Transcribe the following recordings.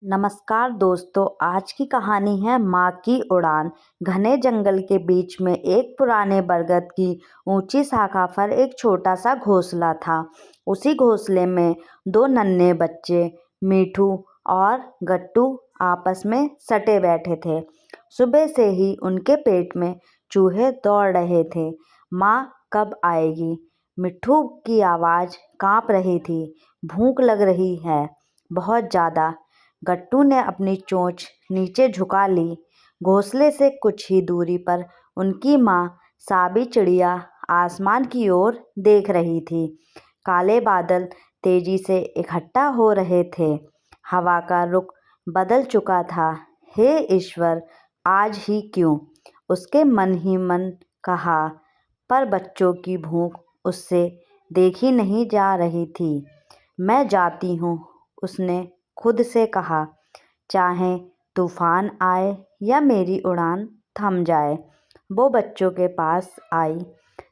नमस्कार दोस्तों, आज की कहानी है माँ की उड़ान। घने जंगल के बीच में एक पुराने बरगद की ऊंची शाखा पर एक छोटा सा घोंसला था। उसी घोंसले में दो नन्हे बच्चे मीठू और गट्टू आपस में सटे बैठे थे। सुबह से ही उनके पेट में चूहे दौड़ रहे थे। माँ कब आएगी? मिट्ठू की आवाज़ कांप रही थी। भूख लग रही है, बहुत ज़्यादा। गट्टू ने अपनी चोंच नीचे झुका ली। घोंसले से कुछ ही दूरी पर उनकी माँ साबी चिड़िया आसमान की ओर देख रही थी। काले बादल तेजी से इकट्ठा हो रहे थे। हवा का रुख बदल चुका था। हे ईश्वर, आज ही क्यों? उसके मन ही मन कहा। पर बच्चों की भूख उससे देखी नहीं जा रही थी। मैं जाती हूँ, उसने खुद से कहा, चाहे तूफान आए या मेरी उड़ान थम जाए। वो बच्चों के पास आई।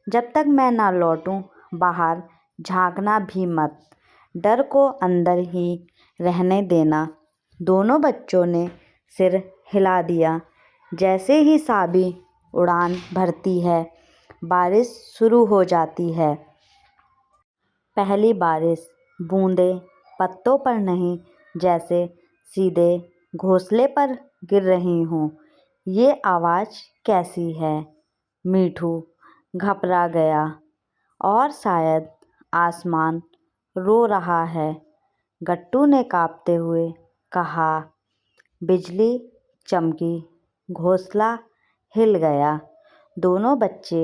जब तक मैं ना लौटूं, बाहर झांकना भी मत। डर को अंदर ही रहने देना। दोनों बच्चों ने सिर हिला दिया। जैसे ही साबी उड़ान भरती है, बारिश शुरू हो जाती है। पहली बारिश, बूंदें पत्तों पर नहीं, जैसे सीधे घोंसले पर गिर रही हूँ। ये आवाज़ कैसी है? मीठू घबरा गया। और शायद आसमान रो रहा है। गट्टू ने कांपते हुए कहा। बिजली चमकी, घोंसला हिल गया। दोनों बच्चे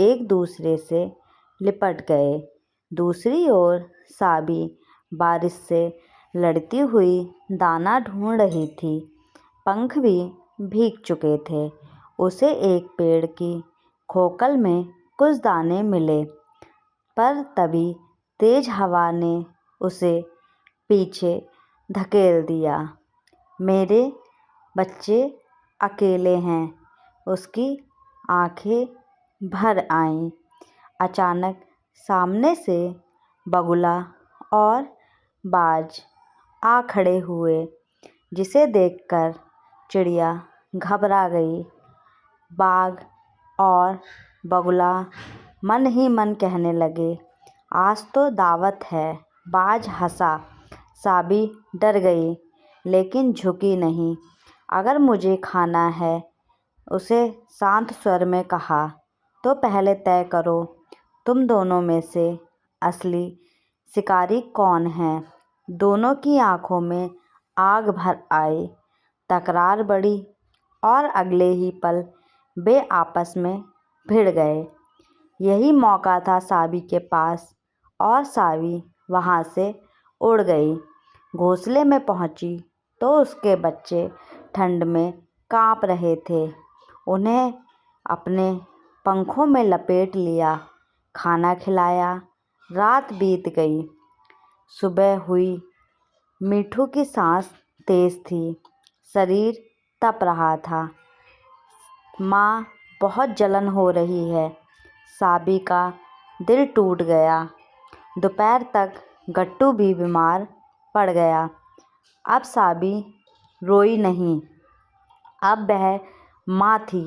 एक दूसरे से लिपट गए। दूसरी ओर साबी बारिश से लड़ती हुई दाना ढूंढ रही थी। पंख भी भीग चुके थे। उसे एक पेड़ की खोखल में कुछ दाने मिले, पर तभी तेज हवा ने उसे पीछे धकेल दिया। मेरे बच्चे अकेले हैं। उसकी आंखें भर आईं। अचानक सामने से बगुला और बाज आ खड़े हुए, जिसे देखकर चिड़िया घबरा गई। बाघ और बगुला मन ही मन कहने लगे, आज तो दावत है। बाज हंसा। साबी डर गई, लेकिन झुकी नहीं। अगर मुझे खाना है, उसे शांत स्वर में कहा, तो पहले तय करो, तुम दोनों में से असली शिकारी कौन है? दोनों की आंखों में आग भर आई। तकरार बढ़ी और अगले ही पल वे आपस में भिड़ गए। यही मौका था साबी के पास, और साबी वहाँ से उड़ गई। घोंसले में पहुँची तो उसके बच्चे ठंड में कांप रहे थे। उन्हें अपने पंखों में लपेट लिया, खाना खिलाया। रात बीत गई। सुबह हुई। मीठू की सांस तेज थी, शरीर तप रहा था। माँ, बहुत जलन हो रही है। साबी का दिल टूट गया। दोपहर तक गट्टू भी बीमार पड़ गया। अब साबी रोई नहीं, अब वह माँ थी,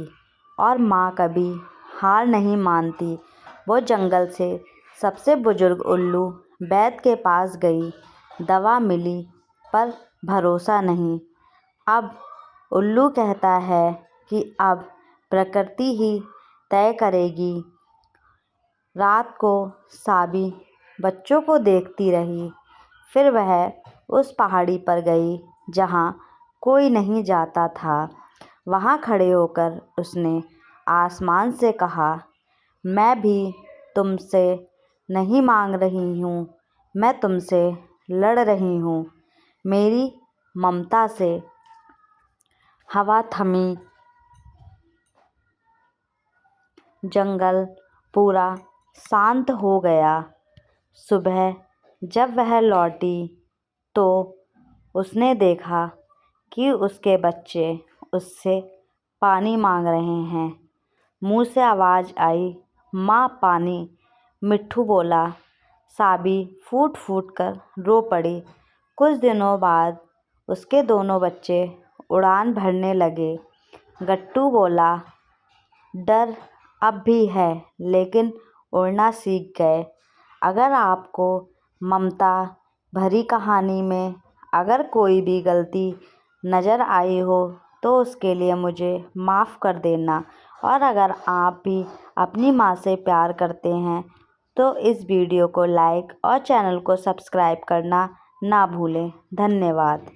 और माँ कभी हार नहीं मानती। वो जंगल से सबसे बुजुर्ग उल्लू वैद्य के पास गई। दवा मिली, पर भरोसा नहीं। अब उल्लू कहता है कि अब प्रकृति ही तय करेगी। रात को साबी बच्चों को देखती रही। फिर वह उस पहाड़ी पर गई जहाँ कोई नहीं जाता था। वहाँ खड़े होकर उसने आसमान से कहा, मैं भी तुमसे नहीं मांग रही हूँ, मैं तुमसे लड़ रही हूँ। मेरी ममता से। हवा थमी। जंगल पूरा शांत हो गया। सुबह जब वह लौटी तो उसने देखा कि उसके बच्चे उससे पानी मांग रहे हैं। मुंह से आवाज़ आई, माँ, पानी। मिट्ठू बोला। साबी फूट फूट कर रो पड़ी। कुछ दिनों बाद उसके दोनों बच्चे उड़ान भरने लगे। गट्टू बोला, डर अब भी है लेकिन उड़ना सीख गए। अगर आपको ममता भरी कहानी में अगर कोई भी गलती नज़र आई हो तो उसके लिए मुझे माफ़ कर देना। और अगर आप भी अपनी माँ से प्यार करते हैं तो इस वीडियो को लाइक और चैनल को सब्सक्राइब करना ना भूलें। धन्यवाद।